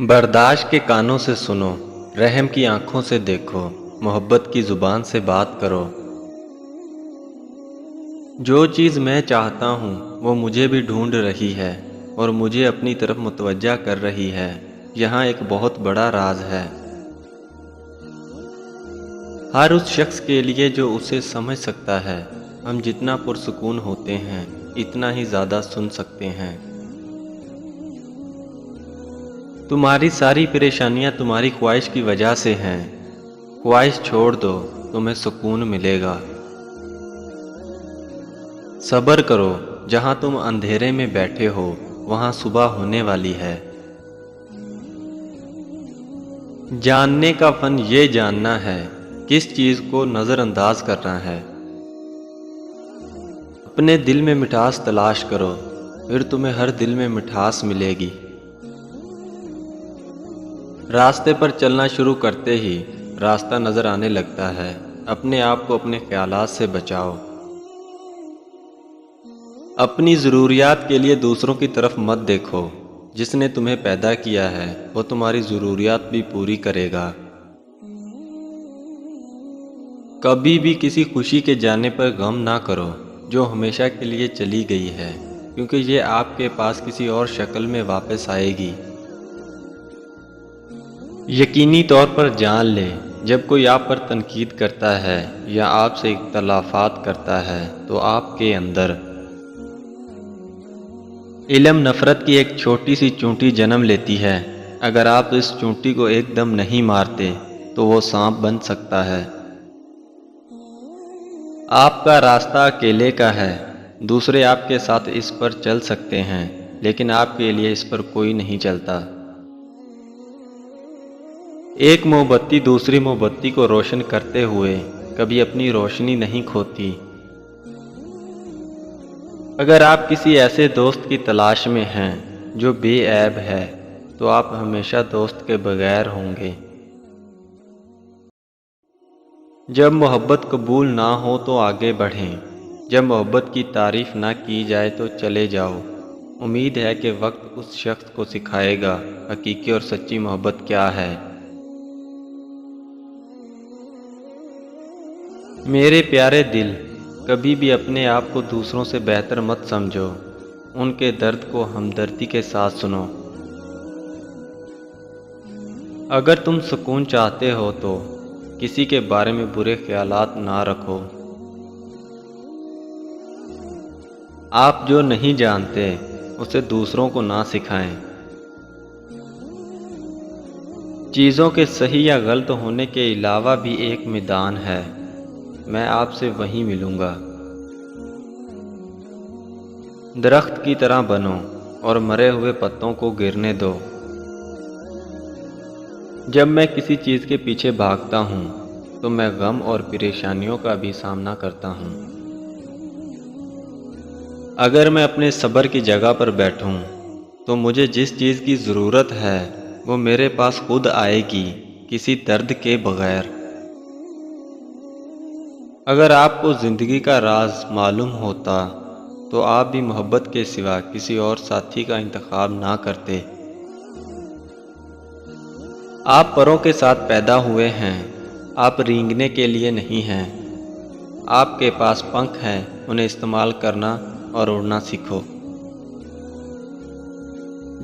बर्दाश्त के कानों से सुनो, रहम की आंखों से देखो, मोहब्बत की ज़ुबान से बात करो। जो चीज़ मैं चाहता हूँ वो मुझे भी ढूंढ रही है और मुझे अपनी तरफ मुतवज्जा कर रही है। यहाँ एक बहुत बड़ा राज है। हर उस शख्स के लिए जो उसे समझ सकता है। हम जितना पुरसुकून होते हैं इतना ही ज़्यादा सुन सकते हैं। तुम्हारी सारी परेशानियां तुम्हारी ख्वाहिश की वजह से हैं। ख्वाहिश छोड़ दो, तुम्हें सुकून मिलेगा। सब्र करो, जहां तुम अंधेरे में बैठे हो वहां सुबह होने वाली है। जानने का फन ये जानना है किस चीज को नजरअंदाज करना है। अपने दिल में मिठास तलाश करो, फिर तुम्हें हर दिल में मिठास मिलेगी। रास्ते पर चलना शुरू करते ही रास्ता नजर आने लगता है। अपने आप को अपने ख्यालात से बचाओ। अपनी ज़रूरियात के लिए दूसरों की तरफ मत देखो। जिसने तुम्हें पैदा किया है वो तुम्हारी ज़रूरियात भी पूरी करेगा। कभी भी किसी खुशी के जाने पर गम ना करो जो हमेशा के लिए चली गई है, क्योंकि ये आपके पास किसी और शक्ल में वापस आएगी। यकीनी तौर पर जान ले, जब कोई आप पर तनकीद करता है या आपसे इख्तलाफात करता है तो आपके अंदर इल्म नफ़रत की एक छोटी सी चूंटी जन्म लेती है। अगर आप इस चूंटी को एकदम नहीं मारते तो वो सांप बन सकता है। आपका रास्ता अकेले का है। दूसरे आपके साथ इस पर चल सकते हैं, लेकिन आपके लिए इस पर कोई नहीं चलता। एक मोमबत्ती दूसरी मोमबत्ती को रोशन करते हुए कभी अपनी रोशनी नहीं खोती। अगर आप किसी ऐसे दोस्त की तलाश में हैं जो बेऐब है तो आप हमेशा दोस्त के बगैर होंगे। जब मोहब्बत कबूल ना हो तो आगे बढ़ें। जब मोहब्बत की तारीफ ना की जाए तो चले जाओ। उम्मीद है कि वक्त उस शख्स को सिखाएगा हकीकी और सच्ची मोहब्बत क्या है। मेरे प्यारे दिल, कभी भी अपने आप को दूसरों से बेहतर मत समझो। उनके दर्द को हमदर्दी के साथ सुनो। अगर तुम सुकून चाहते हो तो किसी के बारे में बुरे ख्यालात ना रखो। आप जो नहीं जानते उसे दूसरों को ना सिखाएं। चीज़ों के सही या गलत होने के अलावा भी एक मैदान है। मैं आपसे वहीं मिलूंगा। दरख्त की तरह बनो और मरे हुए पत्तों को गिरने दो। जब मैं किसी चीज़ के पीछे भागता हूँ तो मैं गम और परेशानियों का भी सामना करता हूँ। अगर मैं अपने सब्र की जगह पर बैठूं तो मुझे जिस चीज़ की ज़रूरत है वो मेरे पास खुद आएगी, किसी दर्द के बगैर। अगर आपको ज़िंदगी का राज मालूम होता तो आप भी मोहब्बत के सिवा किसी और साथी का इंतखाब ना करते। आप परों के साथ पैदा हुए हैं, आप रेंगने के लिए नहीं हैं। आपके पास पंख हैं, उन्हें इस्तेमाल करना और उड़ना सीखो।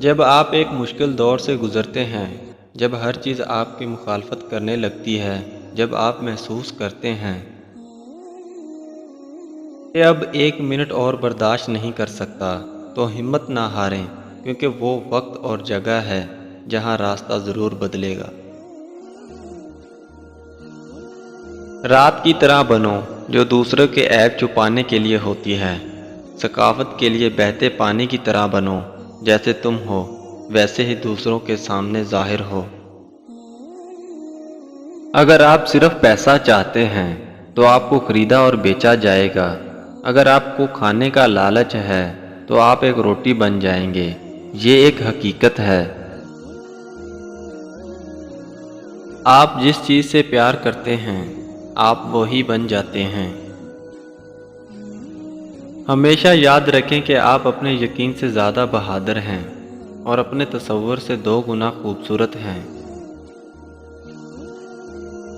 जब आप एक मुश्किल दौर से गुज़रते हैं, जब हर चीज़ आपकी मुखालफत करने लगती है, जब आप महसूस करते हैं कि अब एक मिनट और बर्दाश्त नहीं कर सकता, तो हिम्मत ना हारें, क्योंकि वो वक्त और जगह है जहां रास्ता ज़रूर बदलेगा। रात की तरह बनो जो दूसरों के ऐब छुपाने के लिए होती है। सकाफत के लिए बहते पानी की तरह बनो। जैसे तुम हो वैसे ही दूसरों के सामने जाहिर हो। अगर आप सिर्फ पैसा चाहते हैं तो आपको खरीदा और बेचा जाएगा। अगर आपको खाने का लालच है तो आप एक रोटी बन जाएंगे। ये एक हकीकत है। आप जिस चीज़ से प्यार करते हैं आप वही बन जाते हैं। हमेशा याद रखें कि आप अपने यकीन से ज़्यादा बहादुर हैं اور اپنے تصور سے 2 گنا خوبصورت ہیں۔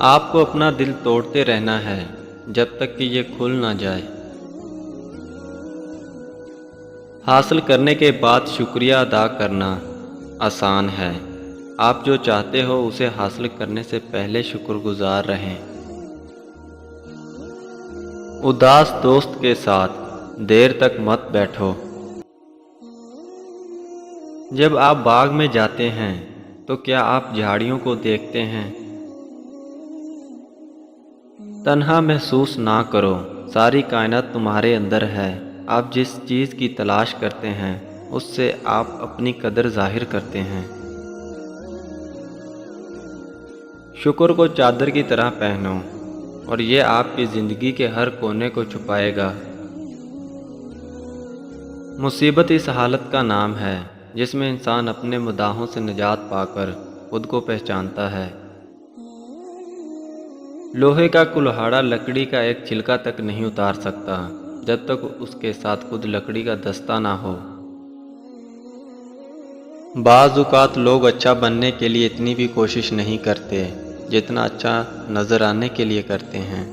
آپ کو اپنا دل توڑتے رہنا ہے جب تک کہ یہ کھل نہ جائے۔ حاصل کرنے کے بعد شکریہ ادا کرنا آسان ہے۔ آپ جو چاہتے ہو اسے حاصل کرنے سے پہلے شکر گزار رہیں۔ اداس دوست کے ساتھ دیر تک مت بیٹھو۔ جب آپ باغ میں جاتے ہیں تو کیا آپ جھاڑیوں کو دیکھتے ہیں؟ تنہا محسوس نہ کرو، ساری کائنات تمہارے اندر ہے۔ آپ جس چیز کی تلاش کرتے ہیں اس سے آپ اپنی قدر ظاہر کرتے ہیں۔ شکر کو چادر کی طرح پہنو اور یہ آپ کی زندگی کے ہر کونے کو چھپائے گا۔ مصیبت اس حالت کا نام ہے جس میں انسان اپنے مداحوں سے نجات پا کر خود کو پہچانتا ہے۔ لوہے کا کلہاڑا لکڑی کا ایک چھلکا تک نہیں اتار سکتا جب تک اس کے ساتھ خود لکڑی کا دستہ نہ ہو۔ بعض اوقات لوگ اچھا بننے کے لیے اتنی بھی کوشش نہیں کرتے جتنا اچھا نظر آنے کے لیے کرتے ہیں۔